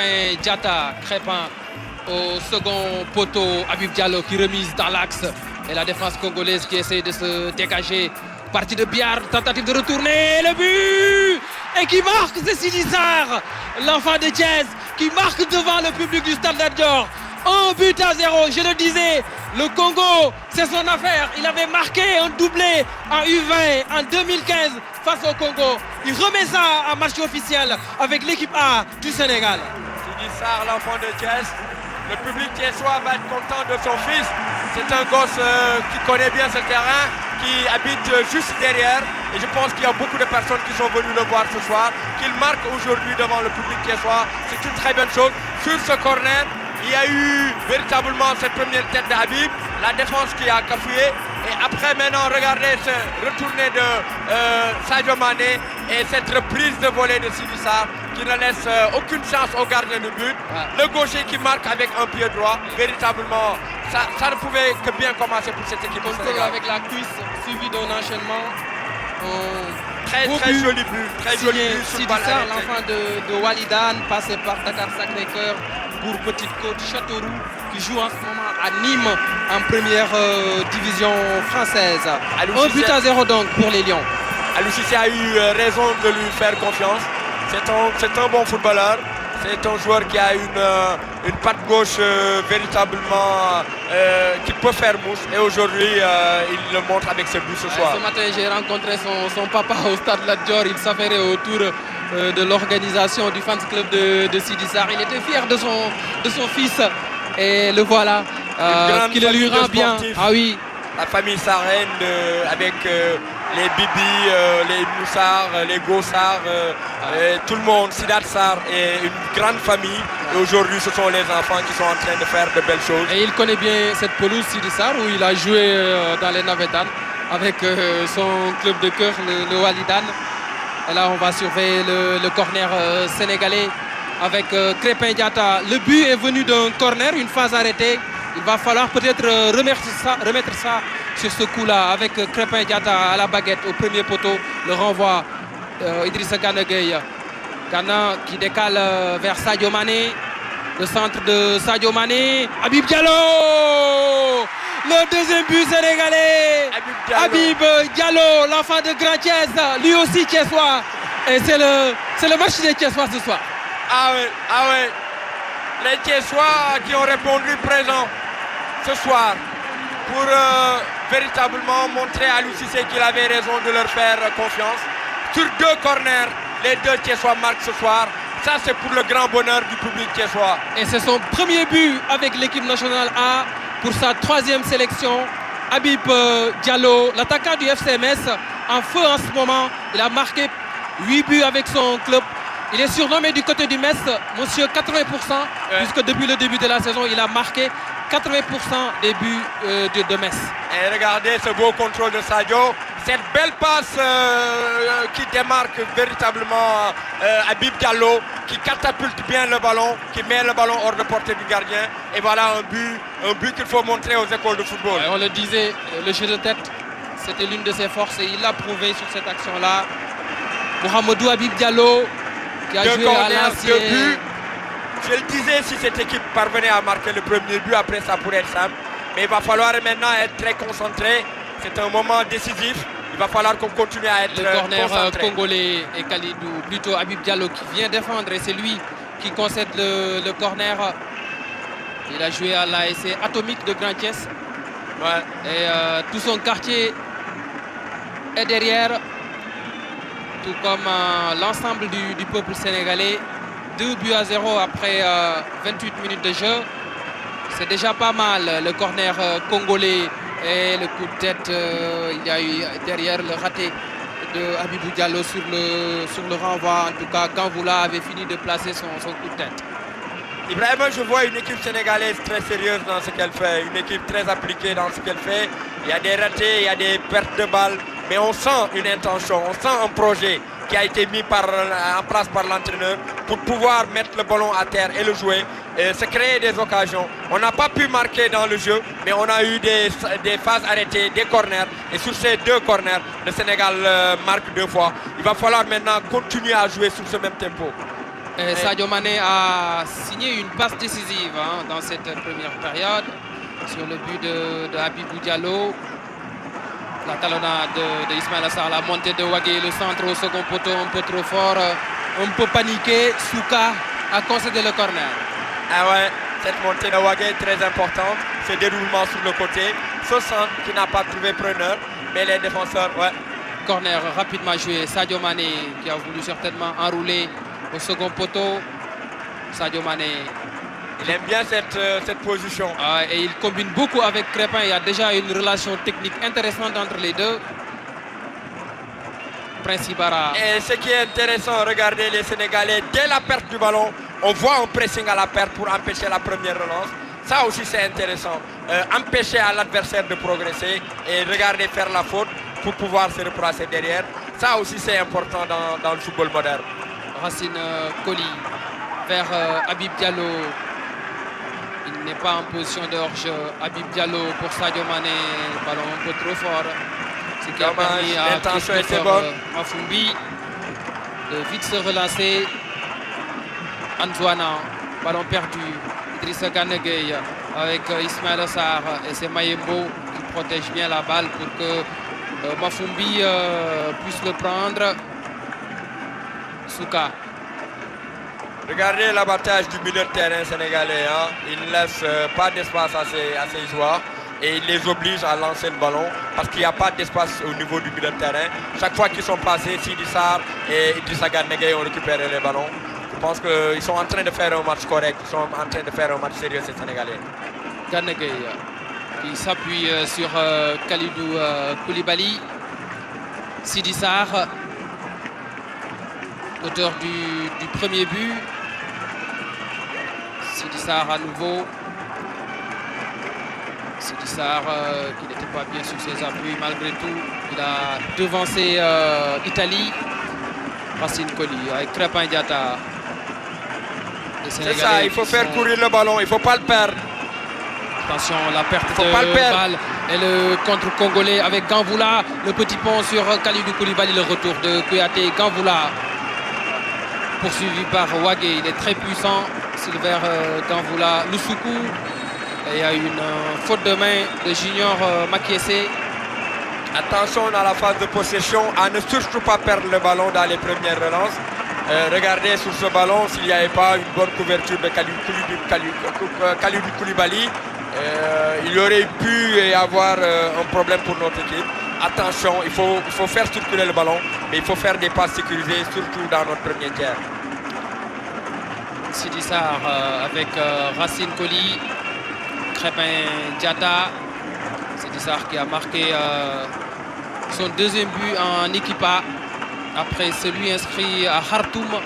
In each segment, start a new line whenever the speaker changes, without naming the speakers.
Crépin Diatta, Crépin au second poteau, Habib Diallo qui remise dans l'axe et la défense congolaise qui essaie de se dégager. Partie de Biard, tentative de retourner, le but et qui marque, c'est Sidi Sarr, l'enfant de Thiès, qui marque devant le public du Stade Lat Dior. 1-0, je le disais, le Congo, c'est son affaire. Il avait marqué un doublé en U20 en 2015 face au Congo. Il remet ça en match officiel avec l'équipe A du Sénégal.
Sidi Sarr, l'enfant de Thiès. Le public thiessois va être content de son fils. C'est un gosse qui connaît bien ce terrain, qui habite juste derrière. Et je pense qu'il y a beaucoup de personnes qui sont venues le voir ce soir. Qu'il marque aujourd'hui devant le public thiessois. C'est une très bonne chose. Sur ce corner, il y a eu véritablement cette première tête de Habib, la défense qui a cafouillé. Et après maintenant, regardez ce retourné de Sadio Mané et cette reprise de volée de Sidi Sarr qui ne laisse aucune chance au gardien de but. Ouais. Le gaucher qui marque avec un pied droit. Véritablement, ça ne pouvait que bien commencer pour cette équipe.
Avec la cuisse suivie d'un enchaînement.
Très joli but. Très joli but sur
Sidi Sarr, l'enfant de Walidan, passé par Dakar Sacré-Cœur pour Petite Côte, Châteauroux, qui joue en ce moment à Nîmes en première division française. 1-0 donc pour les Lions.
Aliou Cissé a eu raison de lui faire confiance. C'est un bon footballeur. C'est un joueur qui a une patte gauche véritablement qui peut faire mouche. Et aujourd'hui, il le montre avec ses buts ce soir.
Ce matin, j'ai rencontré son papa au Stade Lat Dior. Il s'affairait autour de l'organisation du fans club de Sidi Sarr. Il était fier de son fils. Et le voilà, qui le lui rend bien. Ah oui.
La famille Sarène avec les Bibi, les Moussard, les Gossard, tout le monde, Sidat Sarr est une grande famille. Et aujourd'hui, ce sont les enfants qui sont en train de faire de belles choses.
Et il connaît bien cette pelouse Sidi Sarr où il a joué dans les Navetan avec son club de cœur, le Walidan. Et là, on va surveiller le corner sénégalais avec Crépin Diatta. Le but est venu d'un corner, une phase arrêtée. Il va falloir peut-être remettre ça sur ce coup-là avec Crépin Diatta à la baguette au premier poteau. Le renvoi Idrissa Gana Gueye. Gana qui décale vers Sadio Mané. Le centre de Sadio Mané. Habib Diallo, le deuxième but sénégalais. Habib Diallo, l'enfant de Grand Thiès, lui aussi thiessois. Et c'est le match des Thiessois ce soir.
Ah ouais. Les Thiessois qui ont répondu présent ce soir pour véritablement montrer à Aliou Cissé qu'il avait raison de leur faire confiance. Sur 2 corners, les 2 Thiessois marquent ce soir. Ça, c'est pour le grand bonheur du public thiessois.
Et c'est son premier but avec l'équipe nationale A pour sa 3e sélection. Habib Diallo, l'attaquant du FCMS, en feu en ce moment. Il a marqué 8 buts avec son club. Il est surnommé du côté du Metz, monsieur 80%, puisque depuis le début de la saison, il a marqué 80% des buts de Metz.
Et regardez ce beau contrôle de Sadio. Cette belle passe qui démarque véritablement Habib Diallo, qui catapulte bien le ballon, qui met le ballon hors de portée du gardien. Et voilà un but qu'il faut montrer aux écoles de football.
On le disait, le jeu de tête, c'était l'une de ses forces et il l'a prouvé sur cette action-là. Mohamedou Habib Diallo, qui a joué à l'ancienne.
Je le disais, si cette équipe parvenait à marquer le premier but, après ça pourrait être simple. Mais il va falloir maintenant être très concentré. C'est un moment décisif. Il va falloir qu'on continue à être concentré.
Le corner congolais et Khalidou, plutôt Habib Diallo qui vient défendre et c'est lui qui concède le corner. Il a joué à l'ASC Atomique de Grand Thiès. Ouais. Et tout son quartier est derrière. Tout comme l'ensemble du peuple sénégalais. 2-0 après 28 minutes de jeu. C'est déjà pas mal. Le corner congolais et le coup de tête. Il y a eu derrière le raté de Habibou Diallo sur le renvoi. En tout cas, Ganvoula avait fini de placer son coup de tête.
Ibrahima, je vois une équipe sénégalaise très sérieuse dans ce qu'elle fait. Une équipe très appliquée dans ce qu'elle fait. Il y a des ratés, il y a des pertes de balles. Mais on sent une intention, on sent un projet qui a été mis en place par l'entraîneur pour pouvoir mettre le ballon à terre et le jouer, et se créer des occasions. On n'a pas pu marquer dans le jeu, mais on a eu des phases arrêtées, des corners. Et sur ces 2 corners, le Sénégal marque 2 fois. Il va falloir maintenant continuer à jouer sur ce même tempo.
Et Sadio Mané a signé une passe décisive dans cette première période sur le but de Habibou Diallo. La talonnade de Ismaïla Sarr, la montée de Wagué, le centre au second poteau un peu trop fort, un peu paniqué. Souka a concédé le corner.
Ah ouais, cette montée de Wagué est très importante. Ce déroulement sur le côté. Ce centre qui n'a pas trouvé preneur, mais les défenseurs, ouais.
Corner rapidement joué. Sadio Mané qui a voulu certainement enrouler au second poteau. Sadio Mané.
Il aime bien cette position.
Et il combine beaucoup avec Crépin. Il y a déjà une relation technique intéressante entre les deux. Prince Ibara.
Et ce qui est intéressant, regardez les Sénégalais, dès la perte du ballon, on voit un pressing à la perte pour empêcher la première relance. Ça aussi c'est intéressant. Empêcher à l'adversaire de progresser et regarder faire la faute pour pouvoir se replacer derrière. Ça aussi c'est important dans le football moderne.
Racine Koli vers Habib Diallo. Il n'est pas en position de hors-jeu. Habib Diallo pour Sadio Mané. Ballon un peu trop fort. Ce qui a permis à Mafumbi de vite se relancer. Anzouana, ballon perdu. Idrissa Gana Gueye avec Ismaïla Sarr et c'est Mayembo qui protège bien la balle pour que Mafumbi puisse le prendre. Souka.
Regardez l'abattage du milieu de terrain sénégalais. Il ne laisse pas d'espace à ses joueurs et il les oblige à lancer le ballon parce qu'il n'y a pas d'espace au niveau du milieu de terrain. Chaque fois qu'ils sont passés, Sidi Sarr et Idrissa Gana Gueye ont récupéré les ballons. Je pense qu'ils sont en train de faire un match correct, ils sont en train de faire un match sérieux, ces Sénégalais.
Gana Gueye qui s'appuie sur Kalidou Koulibaly. Sidi Sarr, auteur du premier but. Sidi Sarr à nouveau. Sidi Sarr qui n'était pas bien sur ses appuis malgré tout. Il a devancé Italie. Racine Koli avec Crépin Diatta.
C'est ça, il faut faire courir le ballon, il ne faut pas le perdre.
Attention, la perte de balle et le contre congolais avec Ganvoula. Le petit pont sur Kalidou Koulibaly, le retour de Kouyaté. Ganvoula poursuivi par Wagué, il est très puissant. Silver Ganvoula, Lusuku. Et il y a une faute de main de Junior Makiese.
Attention dans la phase de possession à ne surtout pas perdre le ballon dans les premières relances. Regardez sur ce ballon s'il n'y avait pas une bonne couverture de Kalidou Koulibaly. Il y aurait pu y avoir un problème pour notre équipe. Attention, il faut faire circuler le ballon, mais il faut faire des passes sécurisées, surtout dans notre premier tiers.
Sidi Sarr avec Racine Koli, Crépin Diatta. Sidi Sarr qui a marqué son deuxième but en équipa après celui inscrit à Khartoum.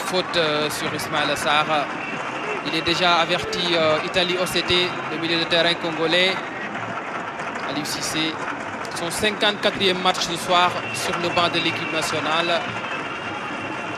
Faute sur Ismaïla Sarr. Il est déjà averti Italie OCT, le milieu de terrain congolais. Aliou Cissé, son 54e match ce soir sur le banc de l'équipe nationale.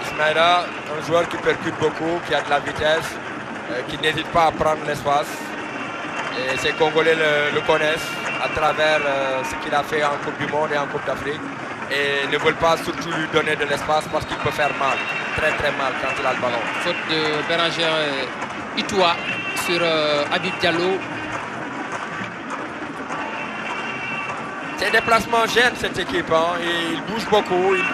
Ismaïla, un joueur qui percute beaucoup, qui a de la vitesse, qui n'hésite pas à prendre l'espace. Et ces Congolais le connaissent à travers ce qu'il a fait en Coupe du Monde et en Coupe d'Afrique. Et ne veulent pas surtout lui donner de l'espace parce qu'il peut faire mal, très très mal quand il a le ballon.
Faute de Bérangère Itoua sur Habib Diallo.
Ses déplacements gênent cette équipe. Il bouge beaucoup, il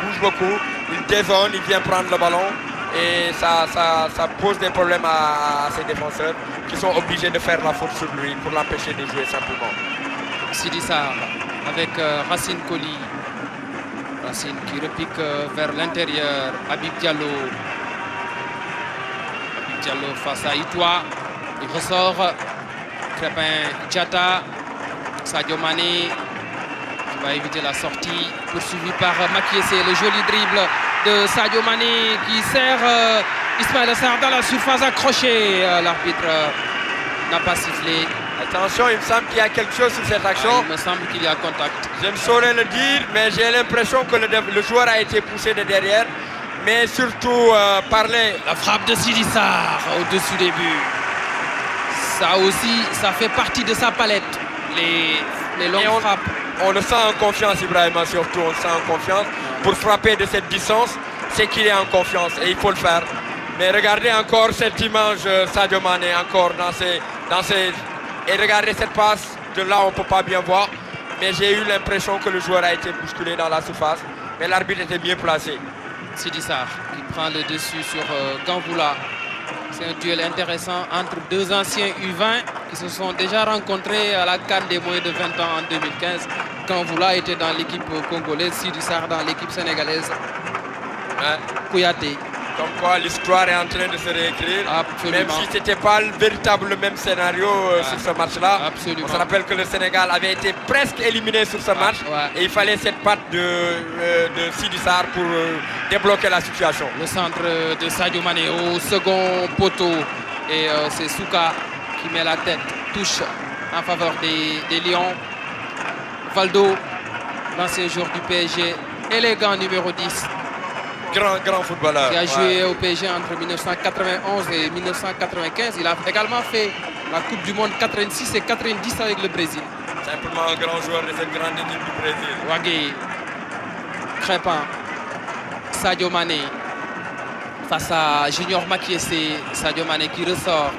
dézone, il vient prendre le ballon. Et ça pose des problèmes à ses défenseurs qui sont obligés de faire la faute sur lui pour l'empêcher de jouer simplement.
Sidi Sarr avec Racine Koli. Racine qui repique vers l'intérieur. Habib Diallo. Habib Diallo face à Itoua. Il ressort. Crépin Diatta. Sadio Mané qui va éviter la sortie. Poursuivi par Makiese. Le joli dribble de Sadio Mané qui sert Ismaïla Sarr dans la surface accrochée. L'arbitre n'a pas sifflé.
Attention, il me semble qu'il y a quelque chose sur cette action.
Il me semble qu'il y a contact.
Je ne saurais le dire, mais j'ai l'impression que le joueur a été poussé de derrière. Mais surtout,
La frappe de Sidi Sarr au-dessus des buts. Ça aussi, ça fait partie de sa palette. Les longues frappes.
On le sent en confiance, Ibrahima, surtout. On le sent en confiance. pour frapper de cette distance, c'est qu'il est en confiance et il faut le faire. Mais regardez encore cette image, Sadio Mané, encore dans ses... Et regardez cette passe, de là on ne peut pas bien voir. Mais j'ai eu l'impression que le joueur a été bousculé dans la surface. Mais l'arbitre était bien placé.
Sidi Sarr qui prend le dessus sur Ganvoula. C'est un duel intéressant entre deux anciens U20 qui se sont déjà rencontrés à la CAN des moins de 20 ans en 2015. Ganvoula était dans l'équipe congolaise, Sidi Sarr dans l'équipe sénégalaise.
Ouais.
Kouyaté.
Comme quoi l'histoire est en train de se réécrire.
Absolument.
Même si ce n'était pas le véritable même scénario sur ce match-là.
Absolument.
On se rappelle que le Sénégal avait été presque éliminé sur ce match. Et il fallait cette patte de Sidi Sarr pour débloquer la situation.
Le centre de Sadio Mané au second poteau. Et c'est Souka qui met la tête, touche en faveur des Lions. Valdo, l'ancien joueur du PSG, élégant numéro 10.
Grand footballeur.
Qui a joué au PSG entre 1991 et 1995. Il a également fait la Coupe du Monde 86 et 90 avec le Brésil.
Simplement un grand joueur de cette grande équipe du Brésil.
Wagué, Crépin, Sadio Mané face à Junior Makiessé. Sadio Mané qui ressort.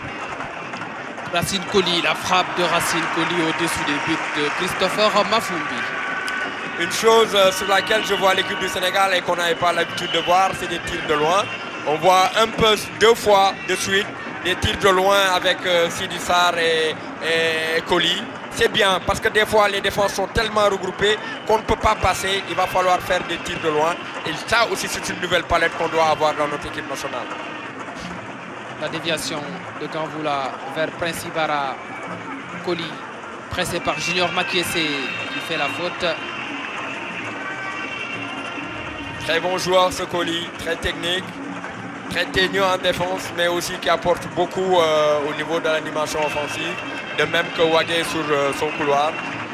Racine Colli, la frappe de Racine Colli au-dessus des buts de Christopher Mafumbi.
Une chose sur laquelle je vois l'équipe du Sénégal et qu'on n'avait pas l'habitude de voir, c'est des tirs de loin. On voit un peu 2 fois de suite des tirs de loin avec Sidi Sarr et Colli. C'est bien parce que des fois les défenses sont tellement regroupées qu'on ne peut pas passer. Il va falloir faire des tirs de loin. Et ça aussi c'est une nouvelle palette qu'on doit avoir dans notre équipe nationale.
La déviation de Ganvoula vers Prince Ibara. Colli pressé par Junior Makiessé qui fait la faute.
Très bon joueur ce Colli, très technique, très teigneux en défense, mais aussi qui apporte beaucoup au niveau de l'animation offensive, de même que Wagué sur son couloir.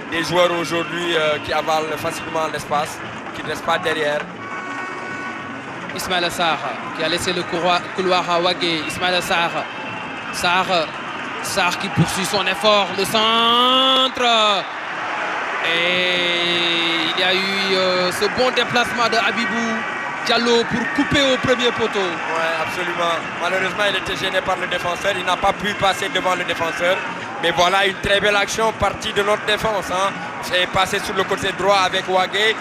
Des joueurs aujourd'hui qui avalent facilement l'espace, qui ne restent pas derrière.
Ismaïla Sarr qui a laissé le couloir à Wagué. Ismaïla Sarr. Sarr qui poursuit son effort, le centre. Et il y a eu ce bon déplacement de Habibou Diallo pour couper au premier poteau.
Oui, absolument. Malheureusement, il était gêné par le défenseur. Il n'a pas pu passer devant le défenseur. Mais voilà une très belle action partie de notre défense. C'est passé sur le côté droit avec Wagué.